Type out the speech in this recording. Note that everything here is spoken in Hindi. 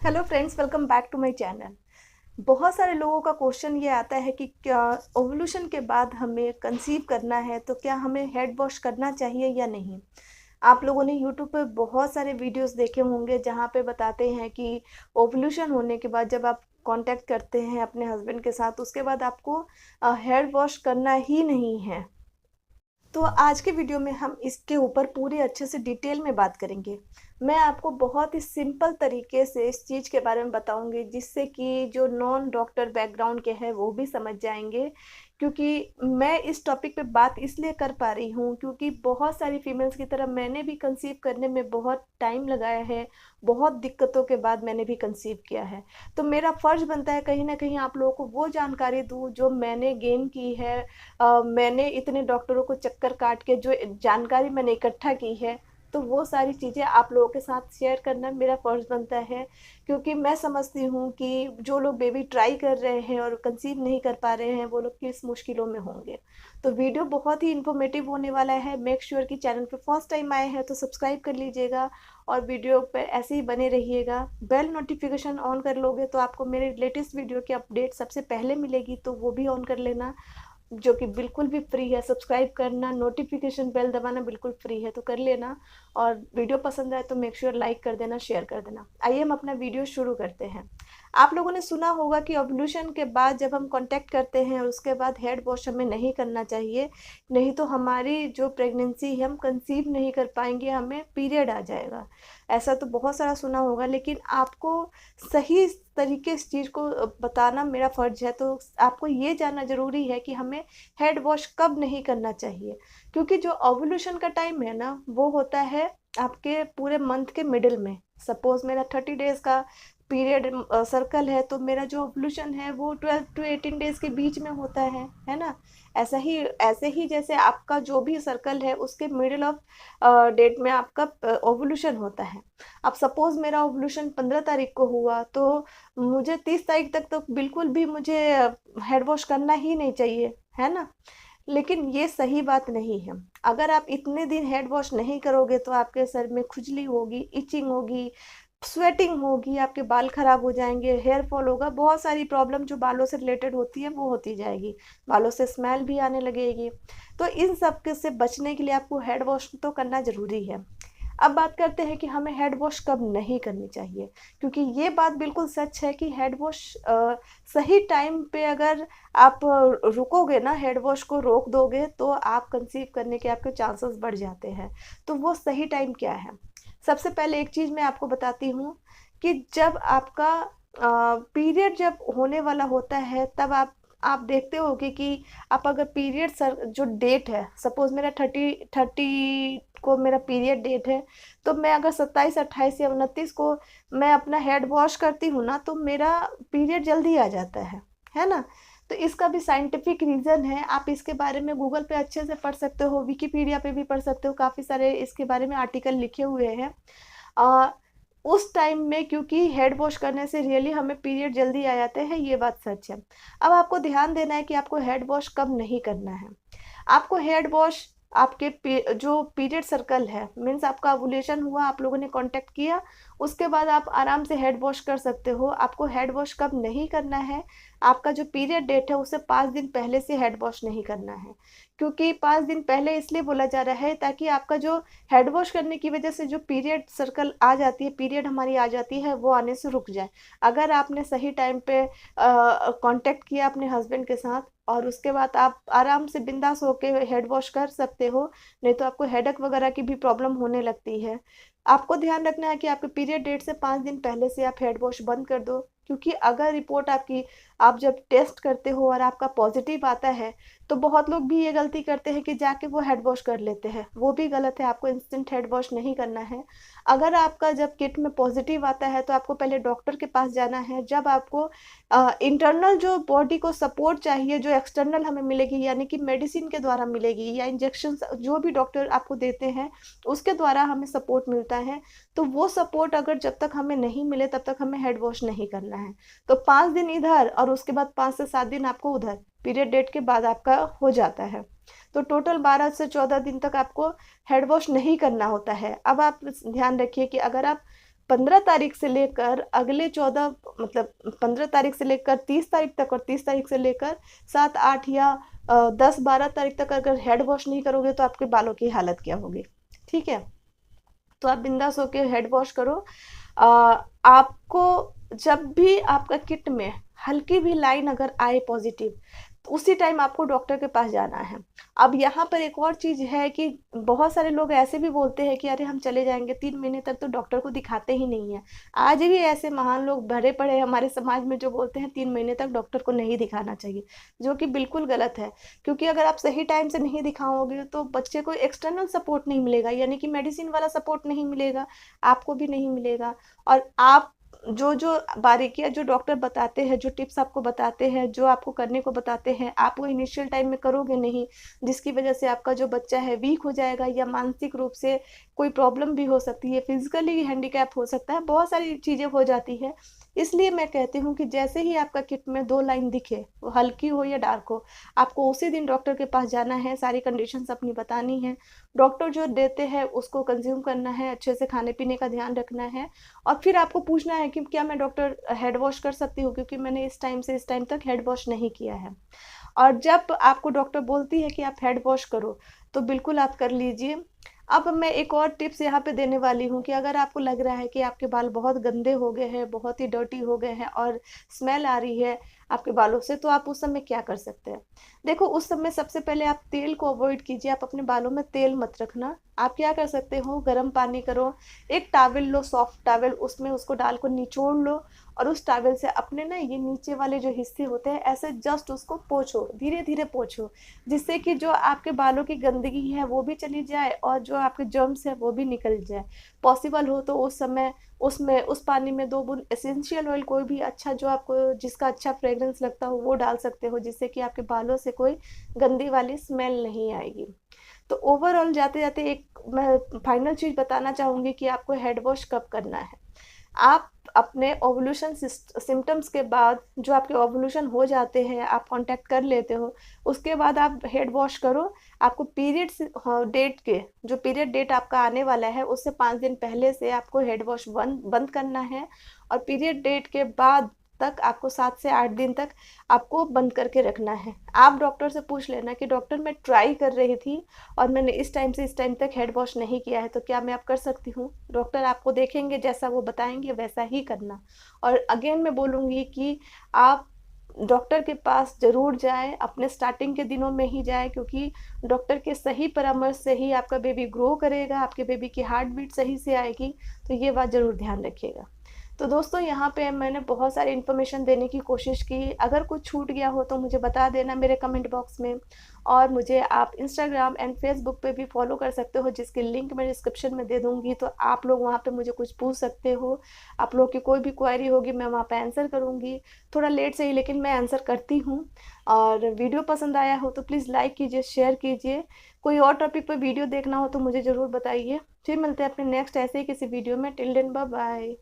Hello friends, welcome back to my channel. बहुत सारे लोगों का क्वेश्चन ये आता है कि क्या ओवुलेशन के बाद हमें कंसीव करना है तो क्या हमें हेड वॉश करना चाहिए या नहीं। आप लोगों ने यूट्यूब पे बहुत सारे वीडियोस देखे होंगे जहाँ पे बताते हैं कि ओवुलेशन होने के बाद जब आप कांटेक्ट करते हैं अपने हस्बैंड के साथ, उसके बाद आपको हेड वॉश करना ही नहीं है। तो आज के वीडियो में हम इसके ऊपर पूरे अच्छे से डिटेल में बात करेंगे। मैं आपको बहुत ही सिंपल तरीके से इस चीज़ के बारे में बताऊंगी जिससे कि जो नॉन डॉक्टर बैकग्राउंड के हैं वो भी समझ जाएंगे। क्योंकि मैं इस टॉपिक पे बात इसलिए कर पा रही हूँ क्योंकि बहुत सारी फीमेल्स की तरह मैंने भी कंसीव करने में बहुत टाइम लगाया है। बहुत दिक्कतों के बाद मैंने भी कंसीव किया है। तो मेरा फ़र्ज़ बनता है कहीं ना कहीं आप लोगों को वो जानकारी दूँ जो मैंने गेन की है। मैंने इतने डॉक्टरों को चक्कर काट के जो जानकारी मैंने इकट्ठा की है, तो वो सारी चीज़ें आप लोगों के साथ शेयर करना मेरा फ़र्ज़ बनता है। क्योंकि मैं समझती हूँ कि जो लोग बेबी ट्राई कर रहे हैं और कंसीव नहीं कर पा रहे हैं वो लोग किस मुश्किलों में होंगे। तो वीडियो बहुत ही इन्फॉर्मेटिव होने वाला है। मेक श्योर कि चैनल पे फर्स्ट टाइम आए हैं तो सब्सक्राइब कर लीजिएगा और वीडियो पे ऐसे ही बने रहिएगा। बेल नोटिफिकेशन ऑन कर लोगे तो आपको मेरे लेटेस्ट वीडियो की अपडेट सबसे पहले मिलेगी, तो वो भी ऑन कर लेना, जो कि बिल्कुल भी फ्री है। सब्सक्राइब करना, नोटिफिकेशन बेल दबाना बिल्कुल फ्री है, तो कर लेना। और वीडियो पसंद आए तो मेक श्योर लाइक कर देना, शेयर कर देना। आइए हम अपना वीडियो शुरू करते हैं। आप लोगों ने सुना होगा कि ओवुलेशन के बाद जब हम कांटेक्ट करते हैं और उसके बाद हेड वॉश हमें नहीं करना चाहिए, नहीं तो हमारी जो प्रेगनेंसी है हम कंसीव नहीं कर पाएंगे, हमें पीरियड आ जाएगा। ऐसा तो बहुत सारा सुना होगा, लेकिन आपको सही तरीके से चीज़ को बताना मेरा फ़र्ज़ है। तो आपको ये जानना ज़रूरी है कि हमें हेड वॉश कब नहीं करना चाहिए। क्योंकि जो ओवुलेशन का टाइम है ना, वो होता है आपके पूरे मंथ के मिडिल में। सपोज़ मेरा 30 डेज़ का पीरियड सर्कल है, तो मेरा जो ओवुलेशन है वो 12 टू 18 डेज़ के बीच में होता है ना। ऐसे ही जैसे आपका जो भी सर्कल है उसके मिडिल ऑफ डेट में आपका ओवुलेशन होता है। अब सपोज़ मेरा ओवुलेशन 15 तारीख को हुआ, तो मुझे 30 तारीख तक तो बिल्कुल भी मुझे हेड वॉश करना ही नहीं चाहिए, है ना। लेकिन ये सही बात नहीं है। अगर आप इतने दिन हेड वॉश नहीं करोगे तो आपके सर में खुजली होगी, इचिंग होगी, स्वेटिंग होगी, आपके बाल खराब हो जाएंगे, हेयर फॉल होगा, बहुत सारी प्रॉब्लम जो बालों से रिलेटेड होती है वो होती जाएगी। बालों से स्मेल भी आने लगेगी। तो इन सब के से बचने के लिए आपको हेड वॉश तो करना ज़रूरी है। अब बात करते हैं कि हमें हेड वॉश कब नहीं करनी चाहिए। क्योंकि ये बात बिल्कुल सच है कि हेड वॉश सही टाइम पे अगर आप रुकोगे ना, हेड वॉश को रोक दोगे, तो आप कंसीव करने के आपके चांसेस बढ़ जाते हैं। तो वो सही टाइम क्या है? सबसे पहले एक चीज़ मैं आपको बताती हूँ कि जब आपका पीरियड जब होने वाला होता है तब आप देखते होगे कि आप अगर पीरियड सर जो डेट है, सपोज मेरा 30 को मेरा पीरियड डेट है, तो मैं अगर 27, 28 या 29 को मैं अपना हेड वॉश करती हूँ ना, तो मेरा पीरियड जल्दी आ जाता है ना। तो इसका भी साइंटिफिक रीज़न है। आप इसके बारे में गूगल पे अच्छे से पढ़ सकते हो, विकिपीडिया पे भी पढ़ सकते हो, काफ़ी सारे इसके बारे में आर्टिकल लिखे हुए हैं। अ, उस टाइम में क्योंकि हेड वॉश करने से रियली हमें पीरियड जल्दी आ जाते हैं, ये बात सच है। अब आपको ध्यान देना है कि आपको हेड वॉश कब नहीं करना है। आपको हेड वॉश आपके जो पीरियड सर्कल है, मीन्स आपका ओवुलेशन हुआ, आप लोगों ने कांटेक्ट किया, उसके बाद आप आराम से हेड वॉश कर सकते हो। आपको हेड वॉश कब नहीं करना है, आपका जो पीरियड डेट है उससे 5 दिन पहले से हेड वॉश नहीं करना है। क्योंकि 5 दिन पहले इसलिए बोला जा रहा है ताकि आपका जो हेड वॉश करने की वजह से जो पीरियड सर्कल आ जाती है, पीरियड हमारी आ जाती है, वो आने से रुक जाए। अगर आपने सही टाइम पे कांटेक्ट किया अपने हस्बैंड के साथ और उसके बाद आप आराम से बिंदास होके हेड वॉश कर सकते हो। नहीं तो आपको हेडेक वगैरह की भी प्रॉब्लम होने लगती है। आपको ध्यान रखना है कि आपके पीरियड डेट से 5 दिन पहले से आप हेड वॉश बंद कर दो। क्योंकि अगर रिपोर्ट आपकी, आप जब टेस्ट करते हो और आपका पॉजिटिव आता है, तो बहुत लोग भी ये गलती करते हैं कि जाके वो हेड वॉश कर लेते हैं। वो भी गलत है, आपको इंस्टेंट हेड वॉश नहीं करना है। अगर आपका जब किट में पॉजिटिव आता है तो आपको पहले डॉक्टर के पास जाना है। जब आपको इंटरनल जो बॉडी को सपोर्ट चाहिए, जो एक्सटर्नल हमें मिलेगी, यानी कि मेडिसिन के द्वारा मिलेगी या इंजेक्शन जो भी डॉक्टर आपको देते हैं उसके द्वारा हमें सपोर्ट मिलता है, तो वो सपोर्ट अगर जब तक हमें नहीं मिले तब तक हमें हेड वॉश नहीं करना है। तो 5 दिन इधर और उसके बाद 5 से 7 दिन आपको उधर, पीरियड डेट के बाद आपका हो जाता है। तो टोटल 12 से 14 दिन तक आपको हेड वॉश नहीं करना होता है। अब आप ध्यान रखिए कि अगर आप 15 तारीख से लेकर अगले 14 मतलब 15 तारीख से लेकर 30 तारीख तक और 30 तारीख से लेकर 7 8 या 10 12 तारीख तक अगर हेड वॉश नहीं करोगे तो आपके बालों की हालत क्या होगी। ठीक है, तो आप बिंदास होकर हेड वॉश करो। आपको जब भी आपका किट में हल्की भी लाइन अगर आए पॉजिटिव, तो उसी टाइम आपको डॉक्टर के पास जाना है। अब यहाँ पर एक और चीज़ है कि बहुत सारे लोग ऐसे भी बोलते हैं कि अरे हम चले जाएंगे 3 महीने तक तो डॉक्टर को दिखाते ही नहीं है। आज भी ऐसे महान लोग भरे पड़े हैं हमारे समाज में जो बोलते हैं 3 महीने तक डॉक्टर को नहीं दिखाना चाहिए, जो कि बिल्कुल गलत है। क्योंकि अगर आप सही टाइम से नहीं दिखाओगे तो बच्चे को एक्सटर्नल सपोर्ट नहीं मिलेगा, यानी कि मेडिसिन वाला सपोर्ट नहीं मिलेगा, आपको भी नहीं मिलेगा। और आप जो जो बारीकियां जो डॉक्टर बताते हैं, जो टिप्स आपको बताते हैं, जो आपको करने को बताते हैं, आप वो इनिशियल टाइम में करोगे नहीं, जिसकी वजह से आपका जो बच्चा है वीक हो जाएगा या मानसिक रूप से कोई प्रॉब्लम भी हो सकती है, फिजिकली हैंडीकैप हो सकता है, बहुत सारी चीज़ें हो जाती है। इसलिए मैं कहती हूँ कि जैसे ही आपका किट में 2 लाइन दिखे, वो हल्की हो या डार्क हो, आपको उसी दिन डॉक्टर के पास जाना है, सारी कंडीशंस अपनी बतानी है, डॉक्टर जो देते हैं उसको कंज्यूम करना है, अच्छे से खाने पीने का ध्यान रखना है। और फिर आपको पूछना है कि क्या मैं डॉक्टर हेड वॉश कर सकती हूँ, क्योंकि मैंने इस टाइम से इस टाइम तक हेड वॉश नहीं किया है। और जब आपको डॉक्टर बोलती है कि आप हेड वॉश करो, तो बिल्कुल आप कर लीजिए। अब मैं एक और टिप्स यहाँ पे देने वाली हूँ कि अगर आपको लग रहा है कि आपके बाल बहुत गंदे हो गए हैं, बहुत ही डर्टी हो गए हैं और स्मेल आ रही है आपके बालों से, तो आप उस समय क्या कर सकते हैं। देखो, उस समय सबसे पहले आप तेल को अवॉइड कीजिए, आप अपने बालों में तेल मत रखना। आप क्या कर सकते हो, गर्म पानी करो, एक टॉवल लो, सॉफ्ट टॉवल, उसमें उसको डाल कर निचोड़ लो, और उस टॉवल से अपने ना ये नीचे वाले जो हिस्से होते हैं ऐसे जस्ट उसको पोंछो, धीरे धीरे पोंछो, जिससे कि जो आपके बालों की गंदगी है वो भी चली जाए और जो आपके जर्म्स है वो भी निकल जाए। पॉसिबल हो तो उस समय उसमें उस पानी में 2 बूंद एसेंशियल ऑयल, कोई भी अच्छा जो आपको जिसका अच्छा फ्रेग्रेंस लगता हो वो डाल सकते हो, जिससे कि आपके बालों से कोई गंदी वाली स्मेल नहीं आएगी। तो ओवरऑल जाते जाते एक मैं फाइनल चीज़ बताना चाहूँगी कि आपको हेड वॉश कब करना है। आप अपने ओवुलेशन सिम्टम्स के बाद, जो आपके ओवुलेशन हो जाते हैं, आप कांटेक्ट कर लेते हो, उसके बाद आप हेड वॉश करो। आपको पीरियड्स डेट के जो पीरियड डेट आपका आने वाला है उससे 5 दिन पहले से आपको हेड वॉश बंद करना है, और पीरियड डेट के बाद तक आपको 7 से 8 दिन तक आपको बंद करके रखना है। आप डॉक्टर से पूछ लेना कि डॉक्टर मैं ट्राई कर रही थी और मैंने इस टाइम से इस टाइम तक हेड वॉश नहीं किया है, तो क्या मैं अब कर सकती हूँ। डॉक्टर आपको देखेंगे, जैसा वो बताएंगे वैसा ही करना। और अगेन मैं बोलूँगी कि आप डॉक्टर के पास ज़रूर जाएं, अपने स्टार्टिंग के दिनों में ही जाएं, क्योंकि डॉक्टर के सही परामर्श से ही आपका बेबी ग्रो करेगा, आपके बेबी की हार्ट बीट सही से आएगी। तो ये बात ज़रूर ध्यान रखिएगा। तो दोस्तों, यहाँ पे मैंने बहुत सारी इन्फॉर्मेशन देने की कोशिश की। अगर कुछ छूट गया हो तो मुझे बता देना मेरे कमेंट बॉक्स में, और मुझे आप इंस्टाग्राम एंड फेसबुक पे भी फॉलो कर सकते हो, जिसकी लिंक मैं डिस्क्रिप्शन में दे दूँगी। तो आप लोग वहाँ पे मुझे कुछ पूछ सकते हो, आप लोग की कोई भी क्वेरी होगी मैं वहाँ पे आंसर करूँगी, थोड़ा लेट से ही लेकिन मैं आंसर करती हूँ। और वीडियो पसंद आया हो तो प्लीज़ लाइक कीजिए, शेयर कीजिए। कोई और टॉपिक पर वीडियो देखना हो तो मुझे ज़रूर बताइए। फिर मिलते हैं अपने नेक्स्ट ऐसे ही किसी वीडियो में। Till then bye bye.